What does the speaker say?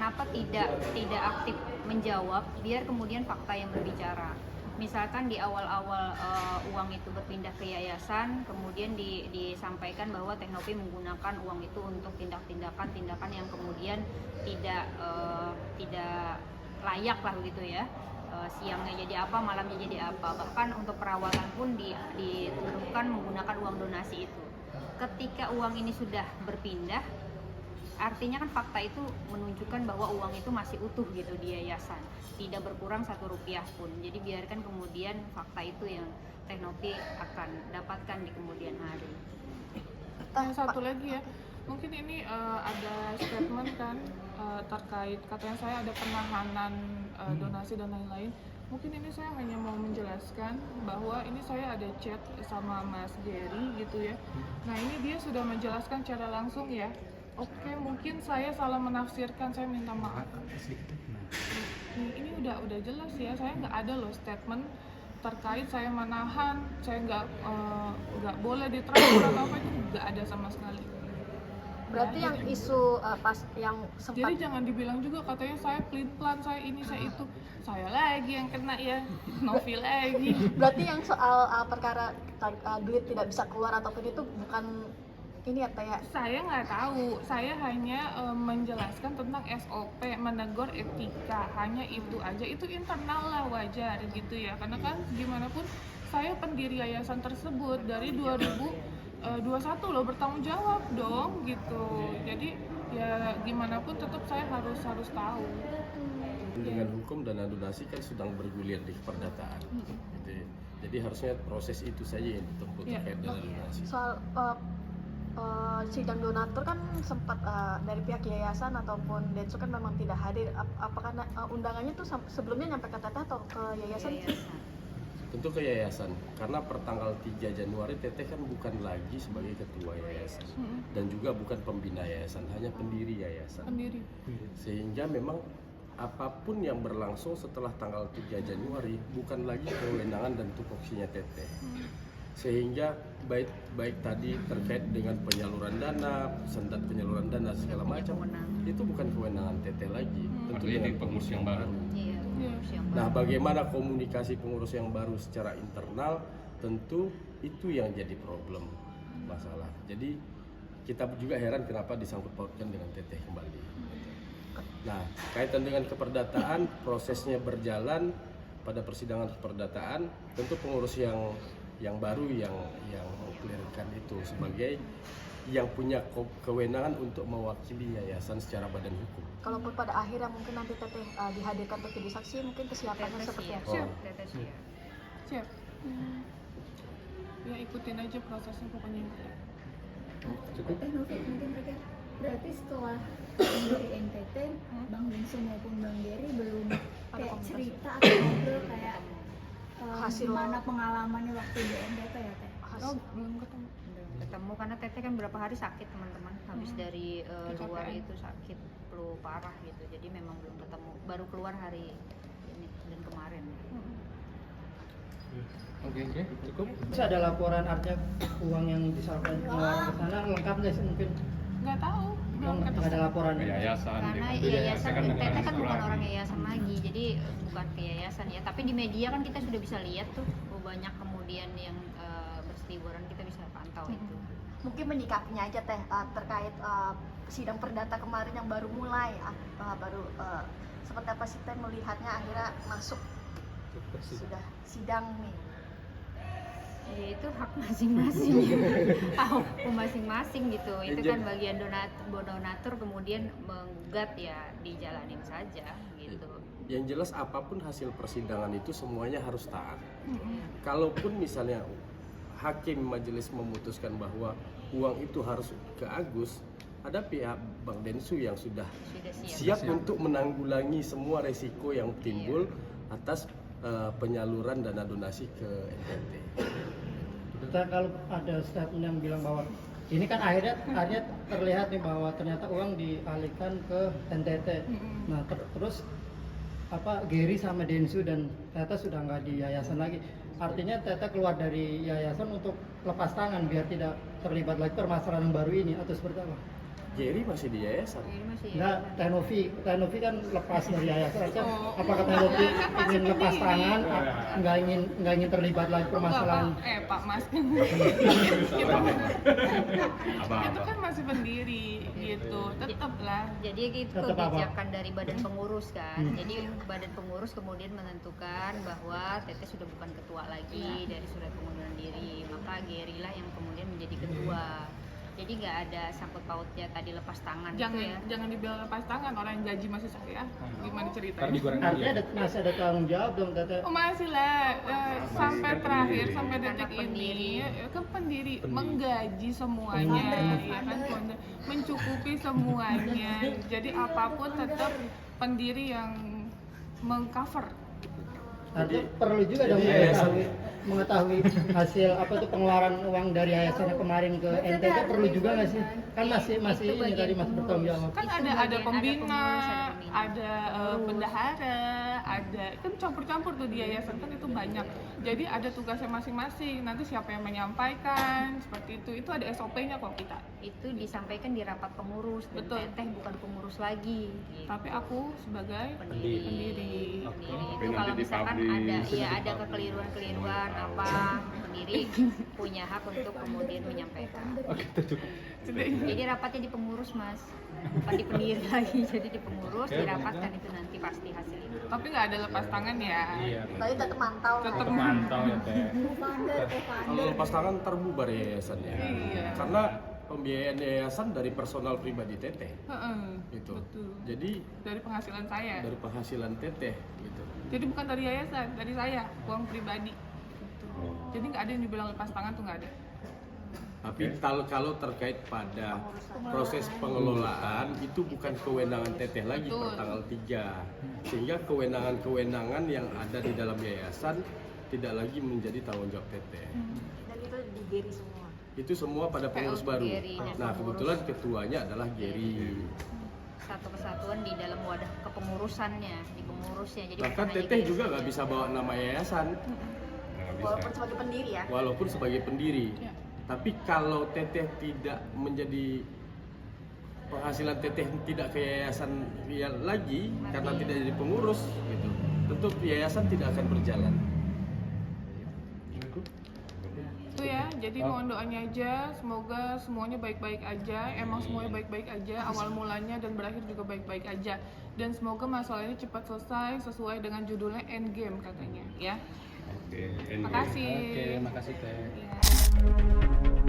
kenapa tidak aktif menjawab, biar kemudian fakta yang berbicara. Misalkan di awal-awal uang itu berpindah ke yayasan, kemudian disampaikan bahwa Teknopi menggunakan uang itu untuk tindakan yang kemudian tidak layak lah begitu ya. Siangnya jadi apa, malamnya jadi apa. Bahkan untuk perawatan pun dituduhkan menggunakan uang donasi itu. Ketika uang ini sudah berpindah, artinya kan fakta itu menunjukkan bahwa uang itu masih utuh gitu di yayasan, tidak berkurang 1 rupiah pun. Jadi biarkan kemudian fakta itu yang Teknopi akan dapatkan di kemudian hari. Yang satu lagi ya, mungkin ini ada statement kan terkait katanya saya ada penahanan donasi dan lain-lain. Mungkin ini saya hanya mau menjelaskan bahwa ini saya ada chat sama Mas Gary gitu ya. Nah ini dia sudah menjelaskan secara langsung ya. Oke, mungkin saya salah menafsirkan, saya minta maaf. Ini udah jelas ya, saya nggak ada loh statement terkait saya menahan, saya nggak boleh ditransfer atau apa, itu nggak ada sama sekali. Berarti yang isu pas yang sempat. Jadi jangan dibilang juga katanya saya pelin-pelan, saya ini, saya itu, saya lagi yang kena ya, Novi lagi. Berarti yang soal perkara duit tidak bisa keluar ataupun itu bukan ini ya Teh ya? Saya nggak tahu, saya hanya menjelaskan tentang SOP, menegur etika, hanya itu aja. Itu internal lah, wajar gitu ya, karena kan gimana pun saya pendiri yayasan tersebut dari 2021 loh, bertanggung jawab dong gitu. Jadi ya gimana pun tetap saya harus tahu. Dengan hukum dana donasi kan sedang bergulir di keperdataan. Jadi harusnya proses itu saja yang ditempuh terkait dana donasi. Soal sidang donatur kan sempat dari pihak yayasan ataupun Densu kan memang tidak hadir. Apakah undangannya tuh sebelumnya nyampe ke Teteh atau ke yayasan? Tentu ke yayasan, karena pertanggal 3 Januari Teteh kan bukan lagi sebagai ketua yayasan dan juga bukan pembina yayasan, hanya pendiri yayasan. Sehingga memang apapun yang berlangsung setelah tanggal 3 Januari bukan lagi kewenangan dan tupoksinya Teteh. Sehingga baik tadi terkait dengan penyaluran dana, sendat penyaluran dana segala macam, itu bukan kewenangan Teteh lagi. Tentu dengan pengurus yang baru. Nah, bagaimana komunikasi pengurus yang baru secara internal, tentu itu yang jadi problem masalah. Jadi kita juga heran kenapa disangkut pautkan dengan Teteh kembali. Nah, kaitan dengan keperdataan, prosesnya berjalan pada persidangan keperdataan, tentu pengurus yang baru yang mengklirkan itu sebagai yang punya kewenangan untuk mewakili yayasan secara badan hukum. Kalaupun pada akhirnya mungkin nanti Teteh dihadirkan untuk jadi saksi, mungkin kesiapannya seperti apa? Siap. Ya ikutin aja prosesnya pokoknya. Cukup. Novi, mungkin terakhir. Berarti setelah dari NTT, Bang Densu maupun Bang Gary belum kayak cerita atau ngobrol kayak hasil gimana pengalamannya waktu di NTT ya Teh? Belum ketemu karena Teteh kan berapa hari sakit teman-teman, habis dari luar itu sakit flu parah gitu, jadi memang belum ketemu, baru keluar hari ini dan kemarin. Oke, cukup. Bisa ada laporan artinya uang yang disalurkan ke sana lengkap nggak sih mungkin? Nggak tahu. Nggak ada laporan. Yayasan. Karena yayasan Teteh kan bukan orang yayasan lagi, jadi bukan ke yayasan ya. Tapi di media kan kita sudah bisa lihat tuh banyak kemudian yang berseliweran, kita bisa pantau itu. Mungkin menyikapinya aja Teh terkait sidang perdata kemarin yang baru mulai, seperti apa sih Teh melihatnya akhirnya masuk sudah sidang nih? Ya itu hak masing-masing, hukum masing-masing gitu. Itu kan bagian donatur kemudian menggugat ya dijalanin saja gitu. Yang jelas apapun hasil persidangan itu semuanya harus taat. Kalaupun misalnya hakim majelis memutuskan bahwa uang itu harus ke Agus, ada pihak Bang Densu yang sudah siap untuk menanggulangi semua resiko yang timbul atas penyaluran dana donasi ke NTT. Kita kalau ada statement yang bilang bahwa ini kan akhirnya terlihat nih bahwa ternyata uang dialihkan ke NTT. Nah terus Gary sama Densu dan Tete sudah nggak di yayasan lagi. Artinya Tete keluar dari yayasan untuk lepas tangan biar tidak terlibat lagi permasalahan baru ini atau seperti apa? Gary masih di yayasan. Jadi masih Enggak, Teh Novi kan lepas dari yayasan. Oh. Apakah Teh Novi Kan masih ingin lepas pendiri. tangan, nggak ingin terlibat lagi permasalahan? Pak Mas itu kan masih pendiri gitu, tetap lah. Jadi itu Tetap apa? kebijakan dari badan pengurus kan. Jadi badan pengurus kemudian menentukan bahwa Teteh sudah bukan ketua lagi dari surat pengunduran diri, maka Gary lah yang kemudian menjadi ketua. Jadi nggak ada sangkut pautnya tadi lepas tangan Jangan gitu ya. jangan dibilang lepas tangan, orang yang gaji masih saya. Gimana Ntar ceritanya? digoreng Artinya aja. masih ada tanggung jawab dong Teteh. Oh masih lah, sampai terakhir pendiri. sampai Karena detik pendiri. ini kan pendiri menggaji semuanya, ya kan, mencukupi semuanya. Jadi apapun tetap pendiri yang mengcover. Artinya perlu juga dong mengetahui hasil apa tuh pengeluaran uang dari yayasannya kemarin ke NTT, perlu juga nggak sih? Kan masih Itu ini bagian tadi masih bertanggung jawab. Kan Itu ada bagian pembina, pengurus, ada pembina. ada bendahara, ada kan campur-campur tuh di yayasan kan itu banyak. Jadi ada tugasnya masing-masing. Nanti siapa yang menyampaikan seperti itu ada SOP-nya kok kita. Itu disampaikan di rapat pengurus dan Betul. Teteh bukan pengurus lagi. Gitu. Tapi aku sebagai pendiri. pendiri. Itu kalau misalkan ada kekeliruan apa, pendiri punya hak untuk kemudian menyampaikan. Oke, itu cukup. Jadi rapatnya di pengurus Mas, bukan di pendiri lagi. Jadi di pengurus dirapatkan itu nanti pasti hasilnya. Tapi nggak ada lepas tangan ya. Iya. Tapi tetap mantau lah. Tetap Mantau ya teh. Kalau lepas tangan terbubar yayasannya. Iya. Karena pembiayaan yayasan dari personal pribadi Teteh. Heeh. Gitu. Betul. Jadi Dari penghasilan saya. dari penghasilan Teteh gitu. Jadi bukan dari yayasan, dari saya, uang pribadi. Gitu. Jadi nggak ada yang dibilang lepas tangan tuh nggak ada. Tapi kalau terkait pada proses pengelolaan itu bukan kewenangan Teteh lagi Betul. per tanggal 3. Sehingga kewenangan-kewenangan yang ada di dalam yayasan tidak lagi menjadi tanggung jawab Teteh. Dan itu di Gary semua. Itu semua pada pengurus baru. Gary dan Nah, pengurus. kebetulan ketuanya adalah Gary. Satu kesatuan di dalam wadah kepengurusannya, di pengurusnya. Jadi Bahkan bukan hanya Teteh Gary. juga nggak bisa bawa nama yayasan Walaupun sebagai pendiri ya. walaupun sebagai pendiri. Ya. Tapi kalau Teteh tidak menjadi penghasilan Teteh tidak ke yayasan lagi karena tidak jadi pengurus gitu, tentu yayasan tidak akan berjalan. Itu ya, jadi mohon doanya aja, semoga semuanya baik-baik aja. Emang semuanya baik-baik aja, awal mulanya dan berakhir juga baik-baik aja. Dan semoga masalah ini cepat selesai sesuai dengan judulnya Endgame katanya, ya. Oke. Makasih. Oke, makasih teh. Ya.